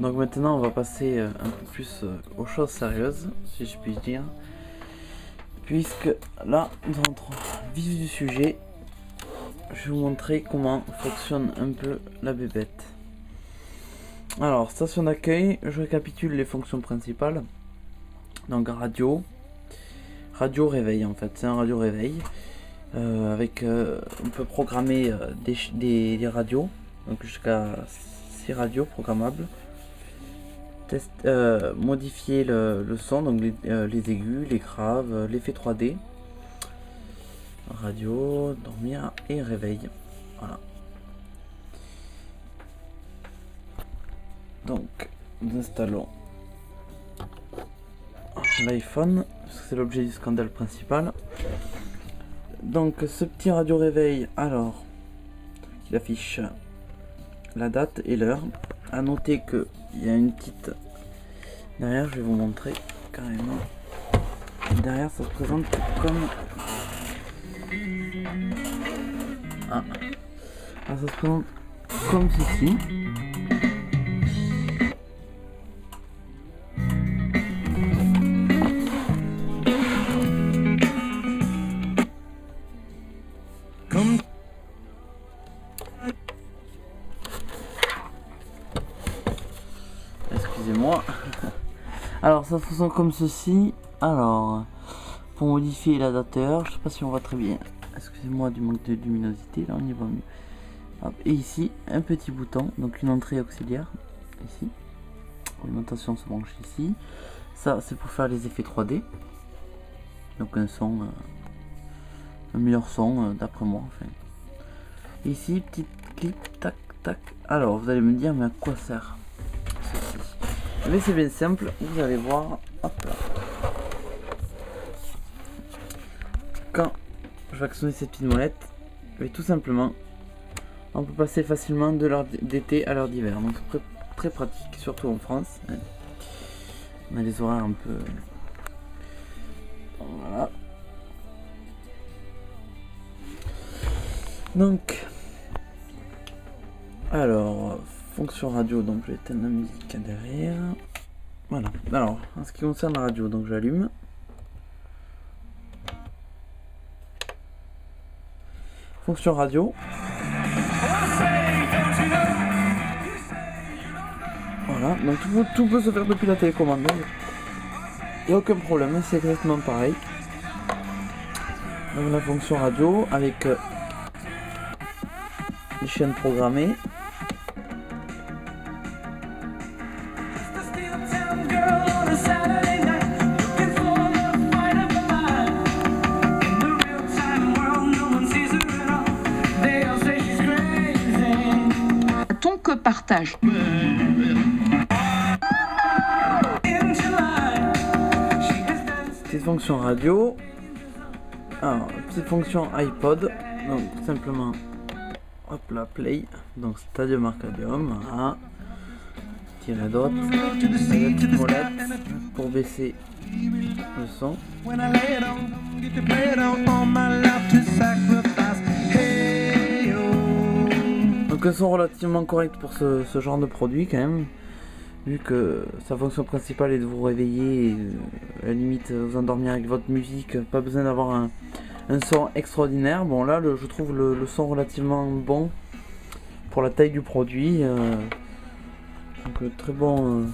Donc maintenant on va passer un peu plus aux choses sérieuses, si je puis dire. Puisque là, nous rentrons vif du sujet. Je vais vous montrer comment fonctionne un peu la bébête. Alors, station d'accueil, je récapitule les fonctions principales. Donc radio réveil en fait, c'est un radio réveil. On peut programmer des radios, donc jusqu'à 6 radios programmables. Modifier le son, donc les aigus, les graves, l'effet 3D. Radio, dormir et réveil. Voilà. Donc, nous installons l'iPhone, parce que c'est l'objet du scandale principal. Donc, ce petit radio réveil, alors, il affiche la date et l'heure. À noter que il y a une petite derrière, je vais vous montrer carrément. Derrière, ça se présente comme ça se présente comme ceci. Excusez-moi. Alors ça fonctionne comme ceci. Alors, pour modifier la dateur, je sais pas si on voit très bien. Excusez-moi du manque de luminosité, là on y voit mieux. Hop. Et ici, un petit bouton, donc une entrée auxiliaire, ici. L'alimentation se branche ici. Ça, c'est pour faire les effets 3D. Donc un son, un meilleur son d'après moi. Enfin. Ici, petite clip, tac, tac. Alors, vous allez me dire, mais à quoi sert ceci? Mais c'est bien simple, vous allez voir. Hop là. Quand je vais actionner cette petite molette, je vais tout simplement, on peut passer facilement de l'heure d'été à l'heure d'hiver. Donc c'est très pratique, surtout en France. On a les horaires un peu... Voilà. Donc, alors, fonction radio, donc je vais éteindre la musique derrière. Voilà. Alors, en ce qui concerne la radio, donc j'allume. Fonction radio. Voilà, donc tout peut se faire depuis la télécommande. Il n'y a aucun problème, c'est exactement pareil. Donc la fonction radio avec les chaînes programmées. Ton que partage. Petite fonction radio. Alors, petite fonction iPod. Donc tout simplement, hop là, play. Donc Stadium Arcadium. Voilà. Tirer d'autres. Petite molette pour baisser le son. Donc un son relativement correct pour ce genre de produit quand même. Vu que sa fonction principale est de vous réveiller et à la limite vous endormir avec votre musique, pas besoin d'avoir un son extraordinaire. Bon là je trouve le son relativement bon pour la taille du produit. Donc très bon,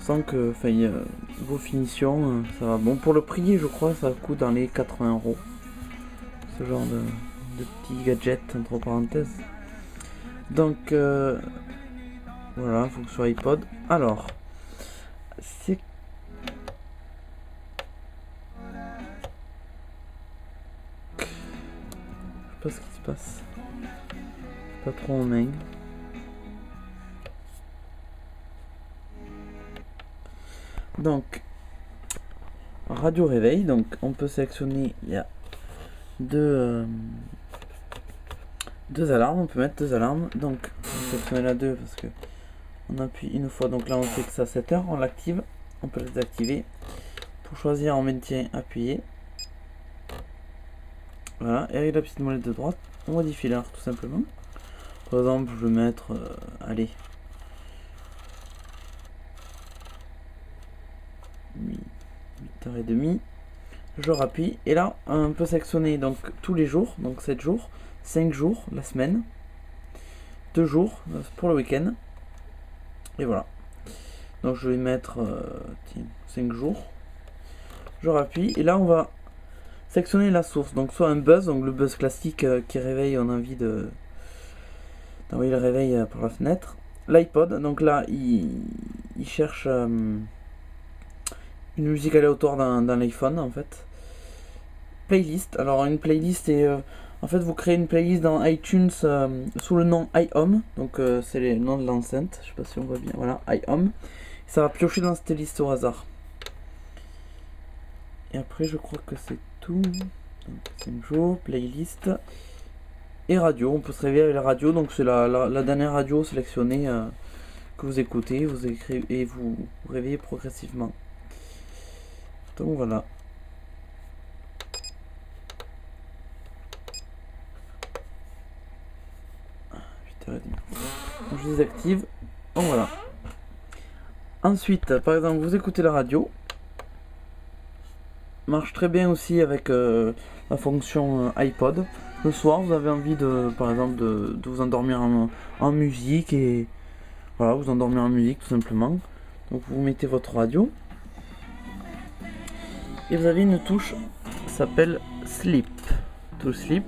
sans que vos finitions, ça va. Bon pour le prix je crois ça coûte dans les 80 €. Ce genre de petit gadget entre parenthèses. Donc voilà, fonction iPod. Alors, c'est... Je sais pas ce qui se passe. Pas trop en main. Donc, radio réveil. Donc, on peut sélectionner. Il y a deux alarmes. On peut mettre deux alarmes. Donc, on va sélectionner la 2 parce que on appuie une fois. Donc là, on sait que c'est à 7 h. On l'active. On peut le désactiver. Pour choisir, on maintient appuyé. Voilà. Et avec la petite molette de droite, on modifie l'heure tout simplement. Par exemple, je vais mettre, allez, 8h30. Je rappuie et là on peut sélectionner donc tous les jours, donc 7 jours, 5 jours la semaine, 2 jours pour le week-end. Et voilà. Donc je vais mettre 5 jours. Je rappuie et là on va sélectionner la source. Donc soit un buzz, donc le buzz classique qui réveille, on a envie d'envoyer le réveil par la fenêtre. L'iPod, donc là il cherche une musique aléatoire dans l'iPhone en fait. Playlist, alors une playlist est en fait vous créez une playlist dans iTunes sous le nom iHome, donc c'est le nom de l'enceinte, je sais pas si on voit bien, voilà, iHome. Ça va piocher dans cette liste au hasard. Et après je crois que c'est tout. Donc 5 jours, playlist et radio, on peut se réveiller avec la radio, donc c'est la dernière radio sélectionnée que vous écoutez, vous écrivez et vous réveillez progressivement. Donc voilà. Donc je désactive. Donc voilà. Ensuite, par exemple, vous écoutez la radio. Marche très bien aussi avec la fonction iPod. Le soir, vous avez envie par exemple, de vous endormir en musique et voilà, vous endormir en musique tout simplement. Donc vous mettez votre radio et vous avez une touche qui s'appelle Sleep. To Sleep.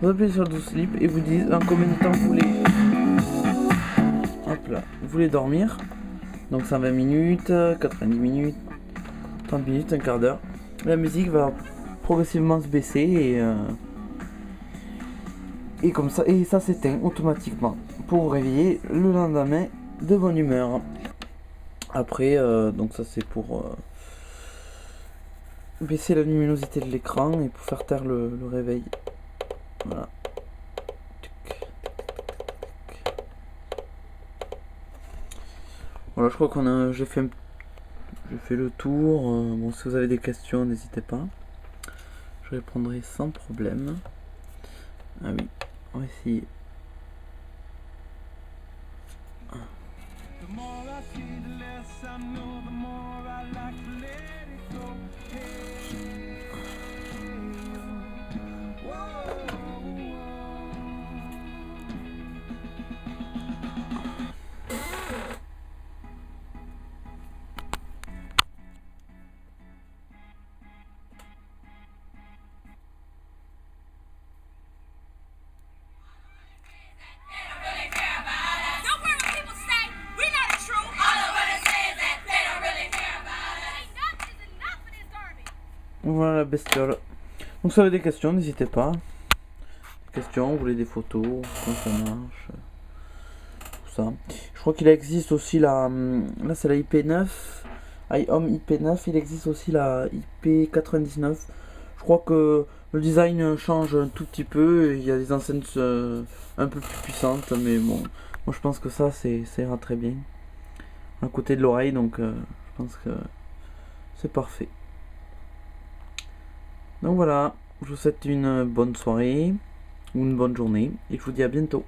Vous appuyez sur To Sleep et vous dites en combien de temps vous voulez. Hop là, vous voulez dormir. Donc 120 minutes, 90 minutes, 30 minutes, un quart d'heure. La musique va progressivement se baisser et comme ça, et ça s'éteint automatiquement pour vous réveiller le lendemain de bonne humeur. Après, donc ça c'est pour baisser la luminosité de l'écran et pour faire taire le réveil. Voilà. Voilà, je crois j'ai fait le tour. Bon, si vous avez des questions, n'hésitez pas. Je répondrai sans problème. Ah oui, on va essayer. Voilà la bestiole. Donc si vous avez des questions, n'hésitez pas. Des questions, vous voulez des photos, comment ça marche, tout ça. Je crois qu'il existe aussi là c'est la IP9, iHome IP9, il existe aussi la IP99. Je crois que le design change un tout petit peu, il y a des enceintes un peu plus puissantes, mais bon, moi je pense que ça ira très bien. À côté de l'oreille, donc je pense que c'est parfait. Donc voilà, je vous souhaite une bonne soirée ou une bonne journée et je vous dis à bientôt.